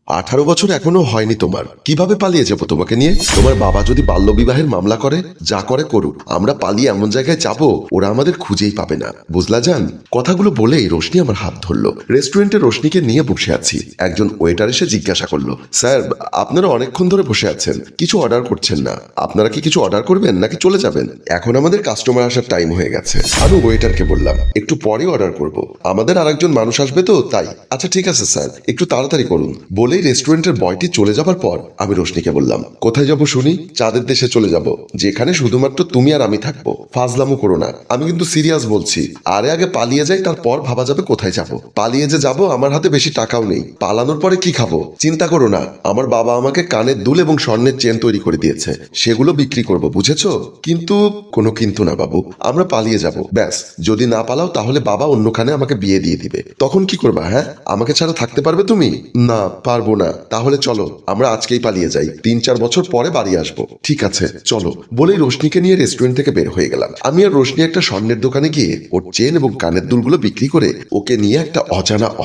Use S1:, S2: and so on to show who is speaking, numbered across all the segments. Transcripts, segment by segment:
S1: 18 বছর এখনো হয়নি তোমার, কিভাবে পালিয়ে যাবো তোমাকে নিয়ে? তোমার বাবা যদি বাল্যবিবাহের মামলা করে, যা করে করুক, আমরা পালিয়ে এমন জায়গায় যাবো ওরা আমাদের খুঁজেই পাবে না, বুঝলা জান? কথাগুলো বলেই রোশনি আমার হাত ধরলো। রেস্টুরেন্টে রোশনিকে নিয়ে বসে আছি। একজন ওয়েটার এসে জিজ্ঞাসা করলো, স্যার আপনারা অনেকক্ষণ ধরে বসে আছেন, কিছু অর্ডার করছেন না, আপনারা কি কিছু অর্ডার করবেন নাকি চলে যাবেন? এখন আমাদের কাস্টমার আসার টাইম হয়ে গেছে। আমি ওয়েটারকে বললাম একটু পরে অর্ডার করব, আমাদের আরেকজন মানুষ আসবে তো তাই। আচ্ছা ঠিক আছে স্যার, একটু তাড়াতাড়ি করুন। বলেই রেস্টুরেন্টের বয়টি চলে যাবার পর আমি রোশনিকে বললাম, কোথায় যাব শুনি? চাঁদের দেশে চলে যাব, যেখানে শুধুমাত্র তুমি আর আমি থাকবো। ফাজলামো করো না, আমি কিন্তু সিরিয়াস বলছি। আরে আগে পালিয়ে যাই, তারপর ভাবা যাবে কোথায় যাব। পালিয়ে যে যাব, আমার হাতে বেশি টাকাও নেই। পালানোর পরে কি খাবো? চিন্তা করো না, আমার বাবা আমাকে কানের দুল এবং স্বর্ণের চেন তৈরি করে দিয়েছে, সেগুলো বিক্রি করব, বুঝেছো? কিন্তু কোনো কিন্তু না বাবু, আমরা পালিয়ে যাব ব্যাস। যদি না পালাও তাহলে বাবা অন্যখানে আমাকে বিয়ে দিয়ে দিবে, তখন কি করবা? হ্যাঁ, আমাকে ছাড়া থাকতে পারবে তুমি? না পারবো না। তাহলে চলো আমরা আজকেই পালিয়ে যাই, 3-4 বছর পরে বাড়ি আসবো। ঠিক আছে চলো। বলেই রোশনিকে নিয়ে রেস্টুরেন্ট থেকে বের হয়ে গেলাম। আমি আর রোশনি একটা স্বর্ণের দোকানে গিয়ে ওর চেন এবং কানের দুলগুলো বিক্রি করে ওকে নিয়ে একটা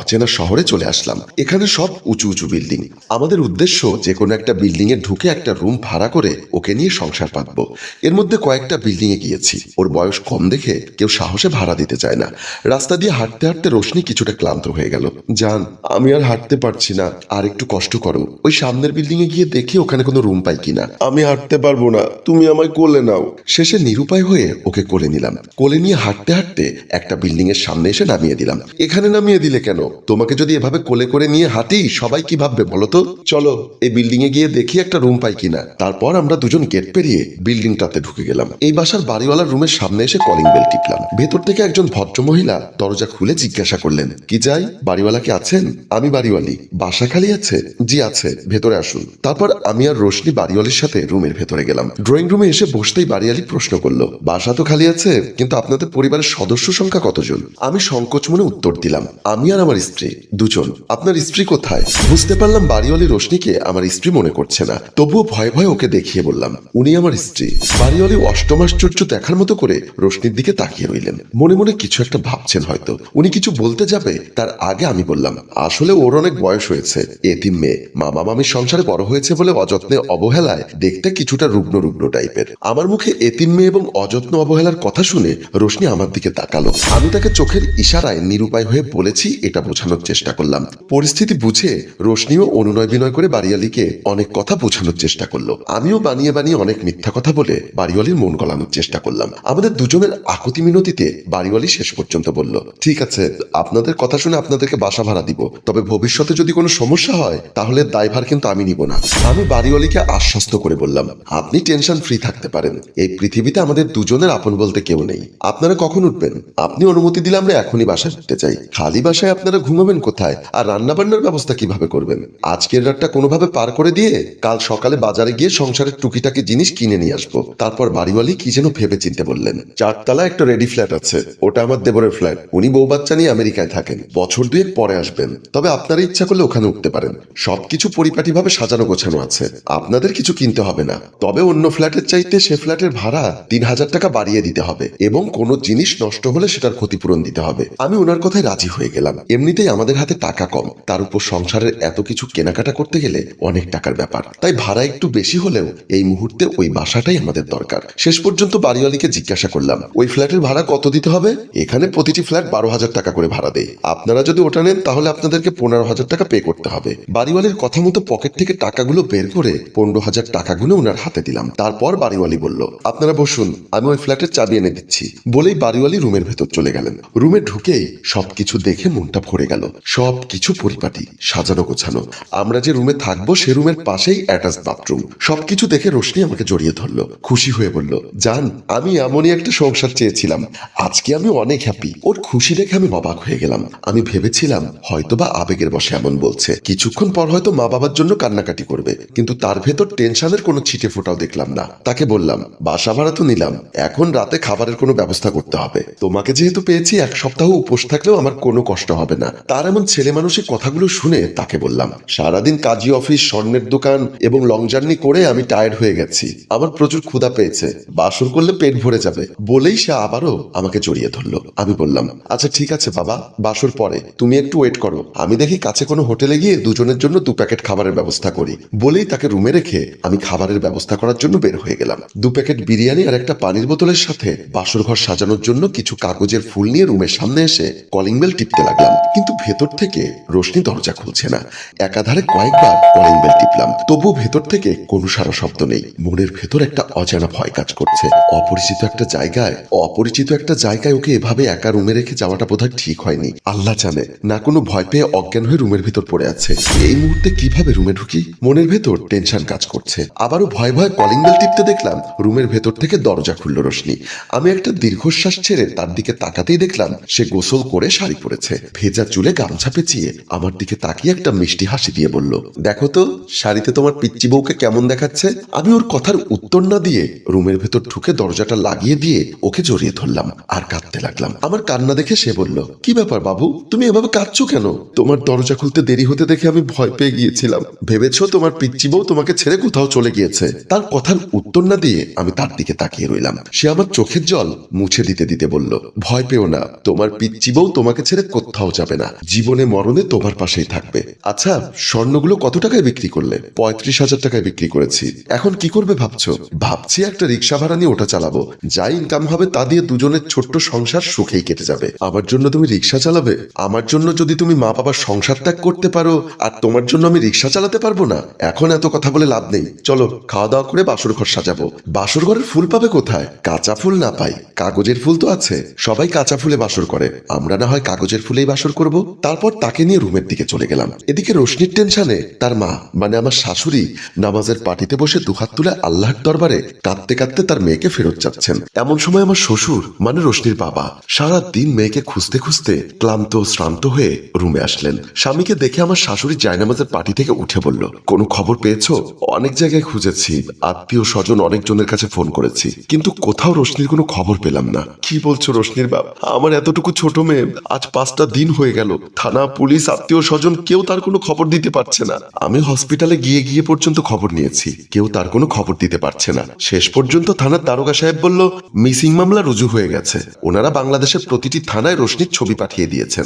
S1: অচেনা শহরে চলে আসলাম। এখানে সব উঁচু উঁচু বিল্ডিং। আমাদের উদ্দেশ্য যে কোনো একটা বিল্ডিং এ ঢুকে একটা রুম ভাড়া করে ওকে নিয়ে সংসার পাতবো। এর মধ্যে কয়েকটা বিল্ডিং এ গিয়েছি, ওর বয়স কম দেখে কেউ সাহসে ভাড়া দিতে চায় না। রাস্তা দিয়ে হাঁটতে হাঁটতে রোশনি কিছুটা ক্লান্ত হয়ে গেল। জান, আমি আর হাঁটতে পারছি না, আর একটু কষ্ট করো। ওই সামনের বিল্ডিং এ গিয়ে দেখি ওখানে কোনো রুম পাই কিনা। আমি হাঁটতে পারবো না, তুমি আমায় কোলে নাও। শেষে নিরুপায় হয়ে ওকে কোলে নিলাম। কোলে নিয়ে হাঁটতে হাঁটতে একটা বিল্ডিং এর সামনে এসে নামিয়ে দিলাম। এখানে নামিয়ে দিলে কেন? তোমাকে যদি এভাবে কোলে করে নিয়ে হাঁটি সবাই কি ভাববে বলো তো? চলো এই বিল্ডিং এ গিয়ে দেখি একটা রুম পাই কিনা। তারপর আমরা দুজন গেট পেরিয়ে বিল্ডিংটাতে ঢুকে গেলাম। এই বাসার বাড়িওয়ালার রুমের সামনে এসে কলিং বেল টিপলাম। ভেতর থেকে একজন ভদ্রমহিলা দরজা খুলে জিজ্ঞাসা করলেন, কি চাই? বাড়িওয়ালা কি আছেন? আমি বাড়িওয়ালি। বাসা খালি আছে? জি আছে, ভেতরে আসুন। তারপর আমি আর রোশনি বাড়িওয়ালির সাথে রুমের ভেতরে গেলাম। ড্রয়িং রুমে এসে বসতেই বাড়িওয়ালি প্রশ্ন করলো, বাসা তো খালি আছে, কিন্তু আপনাদের পরিবারের সদস্য সংখ্যা কতজন? আমি সংকোচ মনে উত্তর দিলাম, আমি আর আমার স্ত্রী দুজন। আপনার স্ত্রী কোথায়? বুঝতে পারলাম বাড়িওয়ালি রোশনিকে আমার স্ত্রী মনে করছে না, তবুও ভয়ে ভয়ে ওকে দেখিয়ে বললাম, উনি আমার স্ত্রী। বাড়িওয়ালি অষ্টম আশ্চর্য দেখার মতো করে রোশনির দিকে তাকিয়ে রইলেন, মনে মনে কিছু একটা ভাবছেন হয়তো। উনি কিছু বলতে যাবে তার আগে আমি বললাম, আসলে ওর অনেক বয়স হয়েছে, এতিম মেয়ে, মামা মামির সংসারে বড় হয়েছে বলে অযত্নে অবহেলায় দেখতে কিছুটা রুগ্ন রুগ্ন টাইপের। আমার মুখে এতিম মেয়ে এবং অযত্ন অবহেলার কথা শুনে রোশনি আমার দিকে তাকালো। আমি তাকে চোখের ইশারায় নিরুপায় হয়ে বলেছি এটা বোঝানোর চেষ্টা করলাম। পরিস্থিতি বুঝে রোশনিও অনুনয় বিনয় করে বাড়িওয়ালিকে অনেক কথা বোঝানোর চেষ্টা করলো। আমিও বানিয়ে বানিয়ে অনেক মিথ্যা কথা বলে বাড়িওয়ালির মন গলানোর চেষ্টা করলাম। আমাদের দুজনের আকুতি মিনতিতে বাড়িওয়ালি শেষ পর্যন্ত বলল, ঠিক আছে, আপনাদের কথা শুনে আপনাদেরকে বাসা ভাড়া দিব, তবে ভবিষ্যতে যদি কোনো সমস্যা হয় তাহলে দায়ভার কিন্তু আমি নিব না। আমি বাড়িওয়ালিকে আশ্বস্ত করে বললাম, আপনি টেনশন ফ্রি থাকতে পারেন, এই পৃথিবীতে আমাদের দুজনের আপন বলতে কেউ নেই। আপনারা কখন উঠবেন? আপনি অনুমতি দিলে আমরা এখনই বাসায় উঠতে চাই। খালি বাসায় আপনারা ঘুমাবেন কোথায়, আর রান্না বান্নার ব্যবস্থা কিভাবে করবেন? আজকের রাতটা কোনোভাবে পার করে দিয়ে কাল সকালে বাজারে গিয়ে সংসারের টুকিটাকি জিনিস কিনে নিয়ে আসবো। তারপর বাড়িওয়ালি কি যেন ভেবে চিনতে বললেন, 4 তলা একটা রেডি ফ্ল্যাট আছে, ওটা আমার দেবরের ফ্ল্যাট। উনি বউ বাচ্চা নিয়ে আমেরিকায় থাকেন, বছর 2 পরে আসবেন, তবে আপনারা ইচ্ছা করলে ওখানে উঠতে পারেন। সবকিছু পরিপাটিভাবে সাজানো গোছানো আছে, আপনাদের কিছু কিনতে হবে না। তবে অন্য ফ্ল্যাটের চাইতে সে ফ্ল্যাটের ভাড়া 3,000 টাকা বাড়িয়ে দিতে হবে, এবং কোনো জিনিস নষ্ট হলে সেটার ক্ষতিপূরণ দিতে হবে। আমি ওনার কথায় রাজি হয়ে গেলাম। এমনিতেই আমাদের হাতে টাকা কম, তার উপর সংসারের এত কিছু কেনাকাটা করতে গেলে অনেক টাকার ব্যাপার, তাই ভাড়া একটু বেশি হলেও এই মুহূর্তে ওই বাসাটাই আমাদের দরকার। শেষ পর্যন্ত বাড়িওয়ালিকে জিজ্ঞাসা করলাম, ওই ফ্ল্যাটের ভাড়া কত দিতে হবে? এখানে প্রতিটি ফ্ল্যাট 12,000 টাকা করে ভাড়া দেয়, আপনারা যদি ওটা নেন তাহলে আপনাদেরকে 15,000 টাকা পে করতে হবে। বাড়িওয়ালির কথা মতো পকেট থেকে টাকাগুলো বের করে 15,000 টাকা গুলো ওনার হাতে দিলাম। তারপর বাড়িওয়ালি বলল, আপনারা বসুন, আমি ওই ফ্ল্যাটের চাবি এনে দিচ্ছি। বলেই বাড়িওয়ালি রুমের ভেতর চলে গেলেন। রুমে ঢুকেই সবকিছু দেখে মনটা ভরে গেল। সবকিছু পরিপাটি, সাজানো গোছানো। আমরা যে রুমে থাকবো সে রুমের পাশেই অ্যাটাচ বাথরুম। সবকিছু দেখে রোশনি আমাকে জড়িয়ে ধরলো, খুশি হয়ে বলল, জান, আমি এমনই একটা সংসার চেয়েছিলাম, আজকে আমি অনেক হ্যাপি। ওর খুশি দেখে আমি অবাক হয়ে গেলাম। আমি ভেবেছিলাম হয়তোবা আবেগের বশে এমন বলছে, কিছুক্ষণ পর হয়তো মা বাবার জন্য কান্নাকাটি করবে, কিন্তু তার ভেতর টেনশনের কোনো ছিটে ফোটাও দেখলাম না। তাকে বললাম, বাসা ভাড়া তো নিলাম, এখন রাতে খাবারের কোনো ব্যবস্থা করতে হবে। তোমাকে যেহেতু পেয়েছি 1 সপ্তাহ উপোস থাকলেও আমার কোনো কষ্ট হবে না। তার এমন ছেলে মানুষের কথাগুলো শুনে তাকে বললাম, সারাদিন কাজী অফিস, স্বর্ণের দোকান এবং লং জার্নি করে আমি টায়ার্ড হয়ে গেছি, আমার প্রচুর ক্ষুধা পেয়েছে, বাসর করলে পেট ভরে যাবে। বলেই সে আবারও আমাকে জড়িয়ে ধরলো। আমি বললাম, আচ্ছা ঠিক আছে বাবা, বাসর পরে তুমি একটু ওয়েট করো, আমি দেখি কাছে কোনো হোটেলে গিয়ে দুজনের জন্য 2 প্যাকেট খাবারের ব্যবস্থা করি। বলেই তাকে রুমে রেখে আমি খাবারের ব্যবস্থা করার জন্য বের হয়ে গেলাম। 2 প্যাকেট বিরিয়ানি আর একটা পানির বোতলের সাথে বাসর ঘর সাজানোর জন্য কিছু কাগজের ফুল নিয়ে রুমের সামনে এসে কলিং বেল টিপতে লাগলাম, কিন্তু ভেতর থেকে রোশনি দরজা খুলছে না। একাধারে কয়েকবার কলিং বেল টিপলাম, তবুও ভেতর থেকে কোনো সারা শব্দ নেই। মনের ভেতর একটা অজানা ভয় কাজ করছে। অপরিচিত একটা জায়গায় ওকে এভাবে একা রুমে রেখে যাওয়াটা বোধহয় ঠিক হয়নি। আল্লাহ জানে না কোনো ভয় পেয়ে অজ্ঞান হয়ে রুমের ভিতর পড়ে আছে। এই মুহূর্তে কিভাবে রুমে ঢুকি? মনের ভেতর টেনশন কাজ করছে। আবারও ভয় ভয় কলিং বেল টিপতে দেখলাম রুমের ভেতর থেকে দরজা খুলল রোশনি। আমি একটা দীর্ঘশ্বাস ছেড়ে তার দিকে তাকাতেই দেখলাম সে গোসল করে শাড়ি পরেছে, ভেজা চুলে গামছা পেঁচিয়ে আমার দিকে তাকিয়ে একটা মিষ্টি হাসি দিয়ে বলল, দেখো তো শাড়িতে তোমার পিচ্চি বউকে কেমন দেখাচ্ছে। আমি ওর কথার উত্তর না দিয়ে রুমের ভেতর ঢুকে দরজাটা লাগিয়ে দিয়ে ওকে জড়িয়ে ধরলাম আর কাঁদতে লাগলাম। আমার কান্না দেখে সে বলল, কি ব্যাপার বাবু, তুমি এভাবে কাঁদছো কেন? তোমার দরজা খুলতে দেরি হতে দেখে আমি ভয় পেয়ে গিয়েছিলাম, ভেবেছো তোমার পিচ্চি বউ তোমাকে ছেড়ে কোথাও চলে গিয়েছে। তার কথার উত্তর না দিয়ে আমি তার দিকে তাকিয়ে রইলাম। সে আমার চোখের জল মুছে দিতে দিতে বলল, ভয় পেও না, তোমার পিচ্চি বউ তোমাকে ছেড়ে কোথাও যাবে না, জীবনে মরণে তোমার পাশেই থাকবে। আচ্ছা, স্বর্ণগুলো কত টাকায় বিক্রি করলে? 35,000 টাকায় বিক্রি করেছি। এখন কি করবে ভাবছো? ভাবছি একটা রিক্সা ভাড়া নিয়ে ওটা চালাবো, যা ইনকাম হবে তা দিয়ে দুজনের ছোট্ট সংসার সুখেই কেটে যাবে। আমার জন্য তুমি রিক্সা চালাবে? আমার জন্য যদি তুমি মা বাবার সংসার ত্যাগ করতে পারো, আর তোমার জন্য আমি রিক্সা চালাতে পারবো না? এখন এত কথা বলে লাভ নেই, চলো খাওয়া দাওয়া করে বাসর ঘর সাজাবো। বাসর ঘরের ফুল পাবে কোথায়? কাঁচা ফুল না পাই, কাগজের ফুল তো আছে। সবাই কাঁচা ফুলে বাসর করে, আমরা না হয় কাগজের ফুলেই বাসর করব। তারপর তাকে নিয়ে রুমের দিকে চলে গেলাম। এদিকে রোশনির টেনশনে তার মা মানে আমার শাশুড়ি নামাজের পাটিতে বসে দুহাত তুলে আল্লাহর দরবারে কাঁদতে কাঁদতে তার মেয়েকে ফেরত যাচ্ছেন। এমন সময় আমার শ্বশুর মানে রোশনির বাবা সারা দিন মেয়েকে খুঁজতে খুঁজতে ক্লান্ত শ্রান্ত হয়ে রুমে আসলেন। স্বামীকে দেখে আমার শাশুড়ি জায়নামাজের পাটি থেকে উঠে বলল, কোনো খবর পেয়েছো? অনেক জায়গায় খুঁজেছি, আত্মীয় স্বজন অনেকজনের কাছে ফোন করেছি, কিন্তু কোথাও রোশনির কোনো খবর পেলাম না। কি বলছো রোশনির বাপ? আমার এতটুকু ছোট মেয়ে আজ 5টা দিন হয়ে গেল, থানা পুলিশ আত্মীয় স্বজন কেউ তার কোনো খবর দিতে পারছে না। আমি হসপিটালে গিয়ে গিয়ে পর্যন্ত খবর নিয়েছি, কেউ তার কোনো খবর দিতে পারছে না। শেষ পর্যন্ত থানার দারোগা সাহেব বলল মিসিং মামলা রুজু হয়ে গেছে, ওনারা বাংলাদেশের প্রতিটি থানায় রোশনির ছবি পাঠিয়ে দিয়েছেন।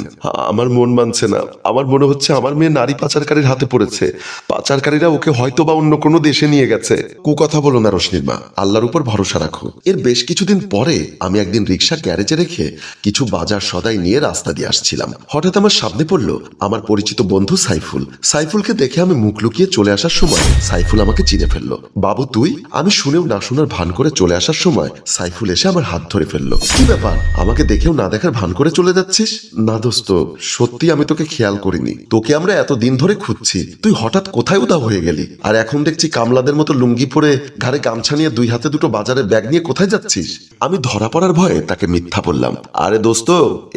S1: আমার মন মানছে না, আমার মনে হচ্ছে আমার মেয়ে নারী পাচারকারীর হাতে পড়েছে, পাচারকারীরা ওকে হয়তো বা অন্য কোনো দেশে নিয়ে গেছে। কুকথা বলো না রোশনির মা, আল্লাহর উপর ভরসা রাখো। এর বেশ কিছুদিন পরে আমি একদিন রিক্সা গ্যারেজে রেখে কিছু বাজার সদাই নিয়ে রাস্তা দিয়ে আসছিলাম। হঠাৎ আমার সামনে পড়লো আমার পরিচিত বন্ধু সাইফুল। সাইফুলকে দেখে আমি মুখ লুকিয়ে চলে আসার সময় সাইফুল আমাকে চিনে ফেললো। বাবু তুই? আমি শুনেও না শোনার ভান করে চলে আসার সময় সাইফুল এসে আমার হাত ধরে ফেললো। কি ব্যাপার, আমাকে দেখেও না দেখার ভান করে চলে যাচ্ছিস? না দোস্ত, সত্যি আমি তোকে খেয়াল করিনি, তোকে আমরা এত দিন ধরে খুঁজছি, তুই হঠাৎ কোথায় উধাও হয়ে গেলি? আর এখন দেখছি কামলাদের মতো লুঙ্গি পরে ঘাড়ে গামছা নিয়ে 2 হাতে 2টো বাজারে ব্যাগ নিয়ে কোথায় যাচ্ছিস? আমি ধরা পড়ার ভয়ে তাকে মিথ্যা বললাম, আরে দোস্ত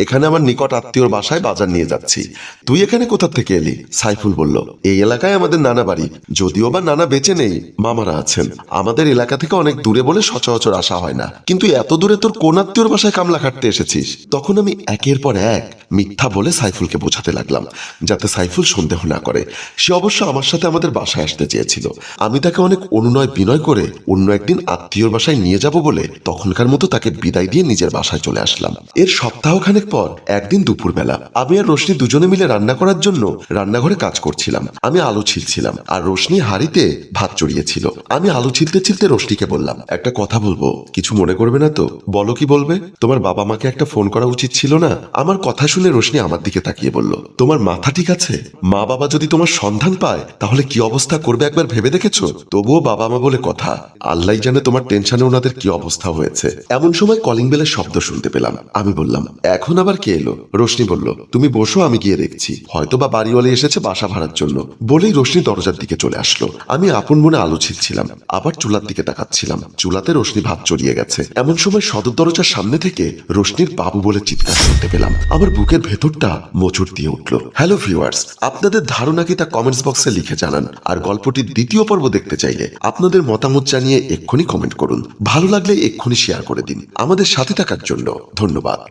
S1: এখানে আমার নিকট আত্মীয়র বাসায় বাজার নিয়ে যাচ্ছি। তুই এখানে কোথা থেকে এলি? সাইফুল বলল, এই এলাকায় আমাদের নানা বাড়ি, যদিও বা নানা বেঁচে নেই, মামারা আছেন। আমাদের এলাকা থেকে অনেক দূরে বলে সচরাচর আসা হয় না, কিন্তু এত দূরে তোর কোন আত্মীয়র বাসায় কামলা খাটতে এসেছিস? তখন আমি একের পর এক মিথ্যা বলে সাইফুলকে বোঝাতে লাগলাম যাতে সাইফুল সন্দেহ না করে। সে অবশ্য আমার সাথে আমাদের বাসায় আসতে চেয়েছিল। আমি তাকে অনেক অনুনয় বিনয় করে অন্য একদিন আত্মীয়র বাসায় নিয়ে যাব বলে তখনকার মতো তাকে বিদায় দিয়ে নিজের বাসায় চলে আসলাম। এর সপ্তাহখানেক পর একদিন দুপুরবেলা আমি আর রোশনি দুজনে মিলে রান্না করার জন্য রান্নাঘরে কাজ করছিলাম। আমি আলু ছিলছিলাম আর রোশনি হাঁড়িতে ভাত চড়িয়েছিল। আমি আলু ছিলতে ছিলতে রোশনিকে বললাম, একটা কথা বলবো, কিছু মনে করবে না তো? বলো কি বলবে? তোমার বাবা মাকে একটা ফোন করা উচিত ছিল না? আমার কথা শুনে রোশনি আমার দিকে তাকিয়ে বলল, তোমার মাথা ঠিক আছে? মা বাবা যদি তোমার সন্ধান পায় তাহলে কি অবস্থা করবে একবার ভেবে দেখেছো? তবুও বাবা মা বলে কথা, আল্লাহ জানে তোমার টেনশনে ওনাদের কি অবস্থা হয়েছে। এমন সময় কলিং বেলের শব্দ শুনতে পেলাম। আমি বললাম, এখন আবার কে এলো? রোশনি বলল, তুমি বসো, আমি গিয়ে দেখছি, হয়তো বা বাড়িওয়ালা এসেছে বাসা ভাড়ার জন্য। বলেই রোশনি দরজার দিকে চলে আসলো। আমি আপন মনে আলো ছিলছিলাম, আবার চুলার দিকে তাকাচ্ছিলাম। চুলাতে রোশনি ভাত চড়িয়ে গেছে। এমন সময় সদর দরজার সামনে থেকে রোশনির বাবু বলে চিৎকার শুনতে পেলাম। আমার বুকের ভেতরটা মোচড় দিয়ে উঠলো। হ্যালো ভিউয়ার্স, আপনাদের ধারণা কি তা কমেন্টস বক্সে লিখে জানান। আর গল্পটির দ্বিতীয় পর্ব দেখতে চাইলে আপনাদের মতামত জানিয়ে এক্ষুনি কমেন্ট করুন। ভালো লাগলে এক্ষুনি শেয়ার করে দিন। আমাদের সাথে থাকার জন্য ধন্যবাদ।